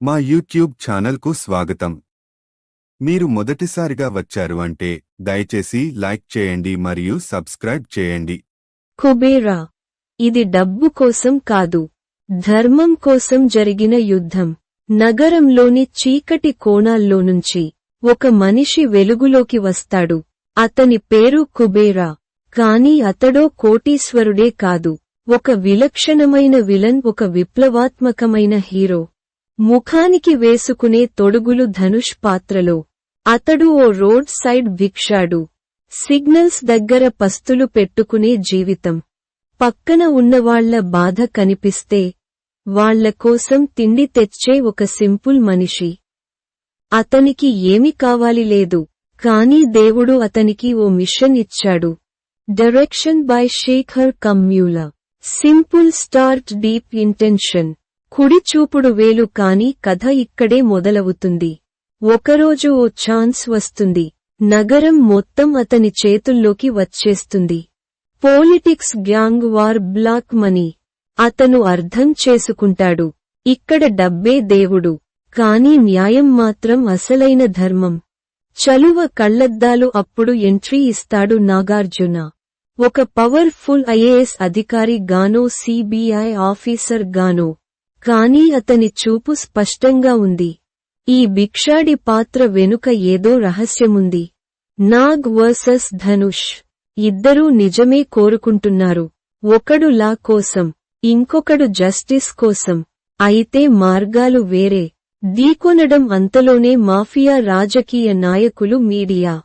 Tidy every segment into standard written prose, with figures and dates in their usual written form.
మా యూట్యూబ్ ఛానల్కు స్వాగతం. మీరు మొదటిసారిగా వచ్చారు అంటే దయచేసి లైక్ చేయండి మరియు సబ్స్క్రైబ్ చేయండి. కుబేరా, ఇది డబ్బు కోసం కాదు, ధర్మం కోసం జరిగిన యుద్ధం. నగరంలోని చీకటి కోణాల్లోనుంచి ఒక మనిషి వెలుగులోకి వస్తాడు. అతని పేరు కుబేరా. కాని అతడో కోటీశ్వరుడే కాదు, ఒక విలక్షణమైన విలన్, ఒక విప్లవాత్మకమైన హీరో. ముఖానికి వేసుకునే తొడుగులు ధనుష్ పాత్రలో. అతడు ఓ రోడ్ సైడ్ భిక్షాడు. సిగ్నల్స్ దగ్గర పస్తులు పెట్టుకునే జీవితం. పక్కన ఉన్నవాళ్ల బాధ కనిపిస్తే వాళ్ల కోసం తిండి తెచ్చే ఒక సింపుల్ మనిషి. అతనికి ఏమి కావాలి లేదు, కానీ దేవుడు అతనికి ఓ మిషన్ ఇచ్చాడు. Direction by Sekhar Kammula. Simple start, deep intention. కుడి చూపుడు వేలు. కాని కథ ఇక్కడే మొదలవుతుంది. ఒకరోజు ఓ ఛాన్స్ వస్తుంది. నగరం మొత్తం అతని చేతుల్లోకి వచ్చేస్తుంది. Politics, gang war, black money. అతను అర్థం చేసుకుంటాడు, ఇక్కడ డబ్బే దేవుడు, కానీ న్యాయం మాత్రం అసలైన ధర్మం. చలువ కళ్లద్దాలు. అప్పుడు ఎంట్రీ ఇస్తాడు నాగార్జున. ఒక పవర్ఫుల్ ఐఏఎస్ అధికారి గానో, సిబిఐ ఆఫీసర్ గానో. కానీ అతని చూపు స్పష్టంగా ఉంది. ఈ భిక్షాడి పాత్ర వెనుక ఏదో రహస్యముంది. నాగ్ వర్సెస్ ధనుష్. ఇద్దరూ నిజమే కోరుకుంటున్నారు. ఒకడు లా కోసం, ఇంకొకడు జస్టిస్ కోసం. అయితే మార్గాలు వేరే. ఢీకొనడం. అంతలోనే మాఫియా, రాజకీయ నాయకులు, మీడియా.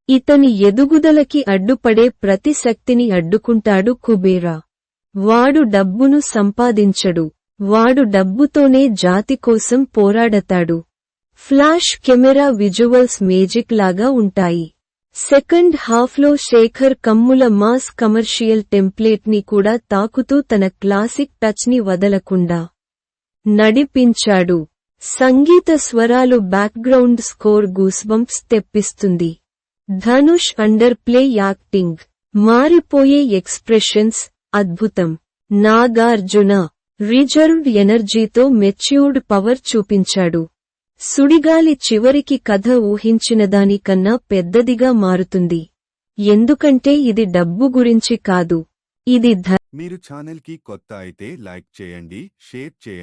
ఇతని ఎదుగుదలకి అడ్డుపడే ప్రతి శక్తిని అడ్డుకుంటాడు కుబేరా. వాడు డబ్బును సంపాదించడు, వాడు డబ్బుతోనే జాతి కోసం పోరాడతాడు. ఫ్లాష్ కెమెరా విజువల్స్ మేజిక్ లాగా ఉంటాయి. సెకండ్ హాఫ్లో Sekhar Kammula mass commercial template ని కూడా తాకుతూ తన క్లాసిక్ టచ్ ని వదలకుండా నడిపించాడు. సంగీత స్వరాలు, బ్యాక్గ్రౌండ్ స్కోర్ గూస్బంప్స్ తెప్పిస్తుంది. ధనుష్ అండర్ ప్లే యాక్టింగ్, మారిపోయే ఎక్స్ప్రెషన్స్ అద్భుతం. నాగార్జున రిజర్వ్డ్ ఎనర్జీతో మెచ్యూర్డ్ పవర్ చూపించాడు. సుడిగాలి చివరికి కథ ఊహించినదానికన్నా పెద్దదిగా మారుతుంది. ఎందుకంటే ఇది డబ్బు గురించి కాదు, ఇది మీరు ఛానల్కి కొత్త అయితే లైక్ చేయండి, షేర్ చేయండి.